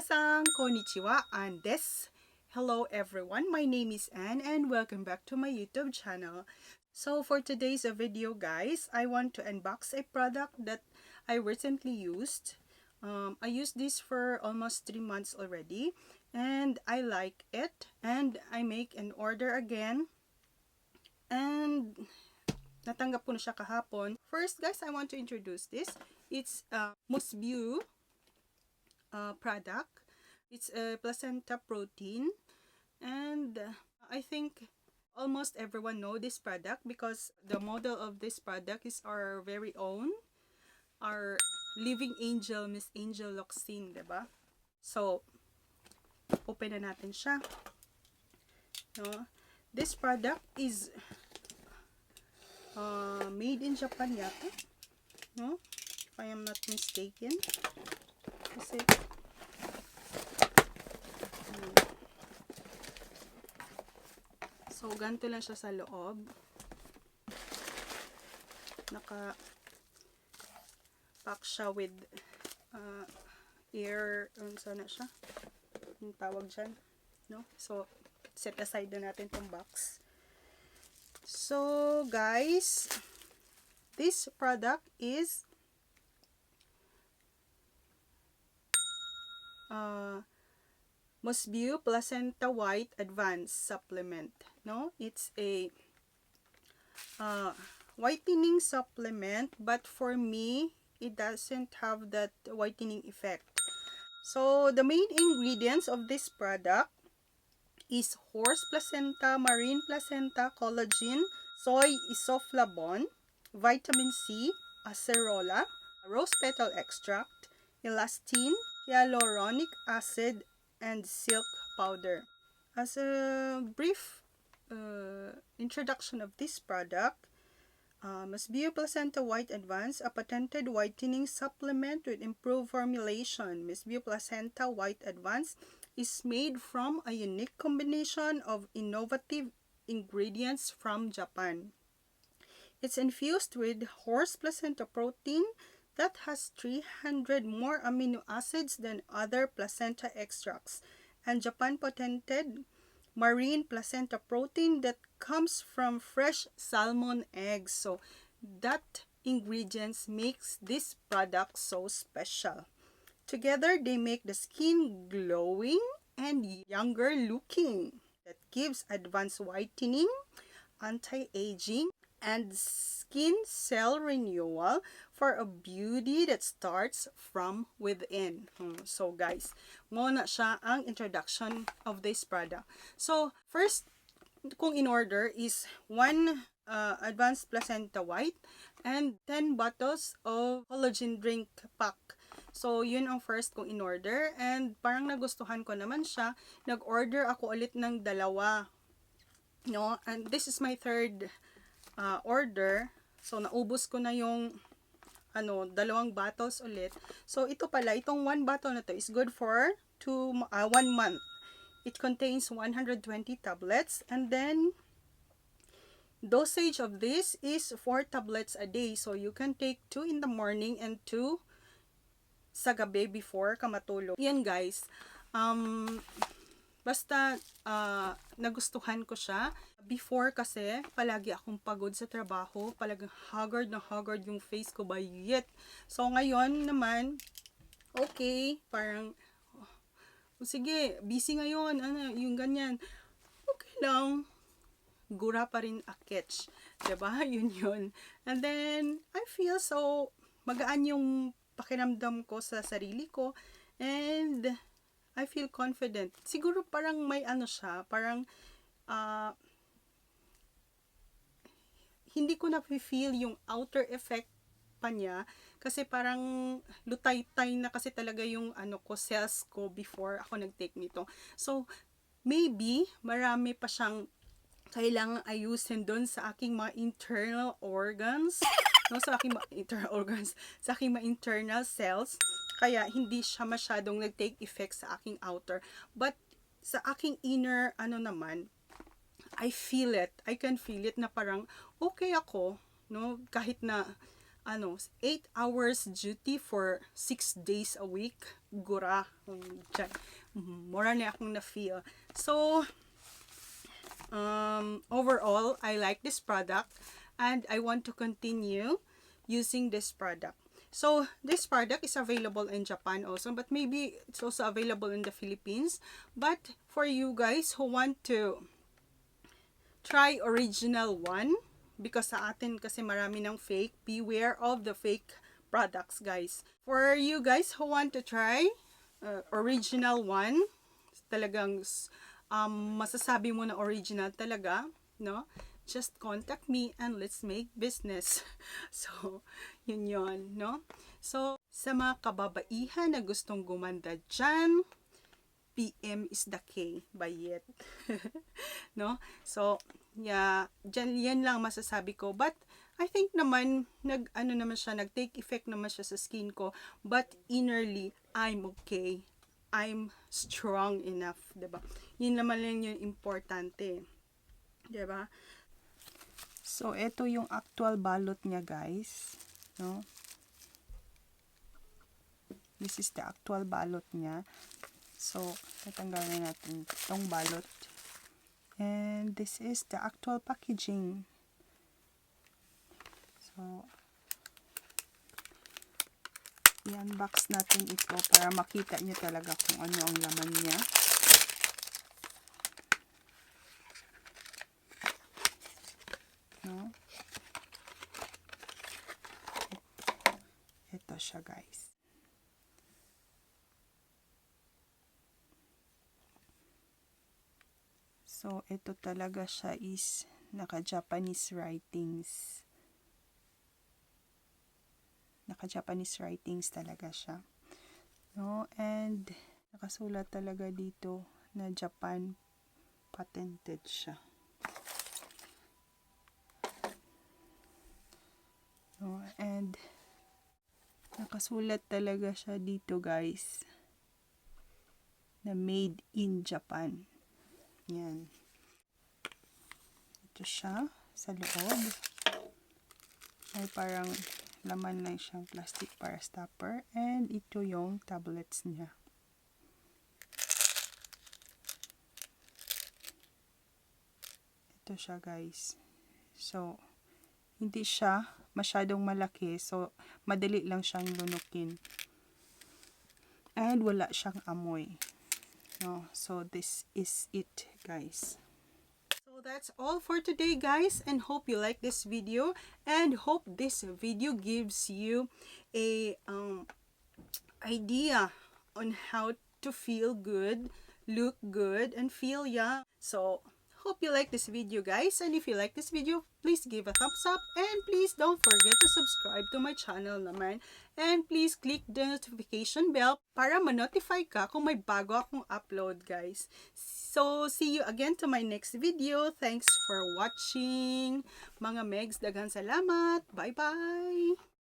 Minasan, konnichiwa, and des. Hello everyone, my name is Anne and welcome back to my YouTube channel. So for today's video guys, I want to unbox a product that I recently used. I used this for almost 3 months already and I like it, and I make an order again and natanggap ko na siya kahapon. First guys, I want to introduce this. It's MOSBEAU product. It's a placenta protein, and I think almost everyone know this product because the model of this product is our very own, our living angel, Miss Angel Locsin, diba? So open na natin siya. No? This product is made in Japan yata, no? If I am not mistaken. Kasi so ganito lang siya sa loob. Naka-pack siya with air, sana siya yung tawag dyan, no? So set aside na natin tong box. So guys, this product is MOSBEAU Placenta White Advanced Supplement. No, it's a whitening supplement, but for me, it doesn't have that whitening effect. So the main ingredients of this product is horse placenta, marine placenta, collagen, soy isoflavone, vitamin C, acerola, rose petal extract, elastin, hyaluronic acid, and silk powder. As a brief introduction of this product, MOSBEAU Placenta White Advance, a patented whitening supplement with improved formulation. MOSBEAU Placenta White Advance is made from a unique combination of innovative ingredients from Japan. It's infused with horse placenta protein that has 300 more amino acids than other placenta extracts, and Japan patented marine placenta protein that comes from fresh salmon eggs. So that ingredients makes this product so special. Together they make the skin glowing and younger looking, that gives advanced whitening, anti-aging, and skin cell renewal for a beauty that starts from within. So guys, muna siya ang introduction of this product. So first kung in order is 1 advanced placenta white and 10 bottles of collagen drink pack. So yun ang first kong in order, and parang nagustuhan ko naman siya. Nag-order ako ulit ng dalawa, no? And this is my third order. So naubos ko na yung dalawang bottles ulit. So ito pala, itong 1 bottle na to is good for 1 month. It contains 120 tablets, and then dosage of this is 4 tablets a day. So you can take 2 in the morning and 2 sa gabi before ka matulog. Yan guys. Basta nagustuhan ko siya. Before kasi palagi akong pagod sa trabaho, palagang haggard na haggard yung face ko by yet. So ngayon naman, okay, parang sige, busy ngayon, yung ganyan. Okay lang. Gura pa rin a catch. Diba? Yun. And then, I feel so magaan yung pakiramdam ko sa sarili ko. And I feel confident. Siguro parang may siya, parang hindi ko na-feel yung outer effect pa niya kasi parang lutay-tay na kasi talaga yung cells ko before ako nag-take nito. So maybe marami pa siyang kailangang ayusin doon sa aking mga internal organs, no, sa aking mga internal organs, sa aking mga internal cells, kaya hindi siya masyadong nag-take effect sa aking outer. But sa aking inner naman, I feel it. I can feel it na parang okay ako, no, kahit na 8 hours duty for 6 days a week. Gura. Mura na akong na-feel. So, overall, I like this product and I want to continue using this product. So, this product is available in Japan also, but maybe it's also available in the Philippines. But for you guys who want to try original one, because sa atin kasi marami ng fake, beware of the fake products, guys. For you guys who want to try original one, talagang masasabi mo na original talaga, no? Just contact me and let's make business. So, yun, no? So, sa mga kababaihan na gustong gumanda dyan, PM is the K, bayet. No? So, yeah, yan lang masasabi ko. But, I think naman, nag-take effect naman siya sa skin ko. But, innerly, I'm okay. I'm strong enough, diba? Yun naman lang yung importante. Diba? So, ito yung actual balot niya, guys. No? This is the actual balot niya. So, tatanggalin natin itong balot. And this is the actual packaging. So, i-unbox natin ito para makita nyo talaga kung ano ang laman niya. No? Ito siya, guys. So, ito talaga siya is naka-Japanese writings. Naka-Japanese writings talaga siya. No? And, nakasulat talaga dito na Japan patented siya. No? And, nakasulat talaga siya dito, guys, na made in Japan. Yan. Ito siya sa loob. Ay parang laman lang siyang plastic para stopper. And ito yung tablets niya. Ito siya, guys. So, hindi siya masyadong malaki. So, madali lang siyang lunukin. And wala siyang amoy. No, so this is it, guys. So that's all for today, guys, and hope you like this video and hope this video gives you a idea on how to feel good, look good, and feel young. So hope you like this video, guys, and if you like this video, please give a thumbs up and please don't forget to subscribe to my channel naman. And please click the notification bell para ma-notify ka kung may bago akong upload, guys. So, see you again to my next video. Thanks for watching. Mga Megs, daghang salamat. Bye-bye!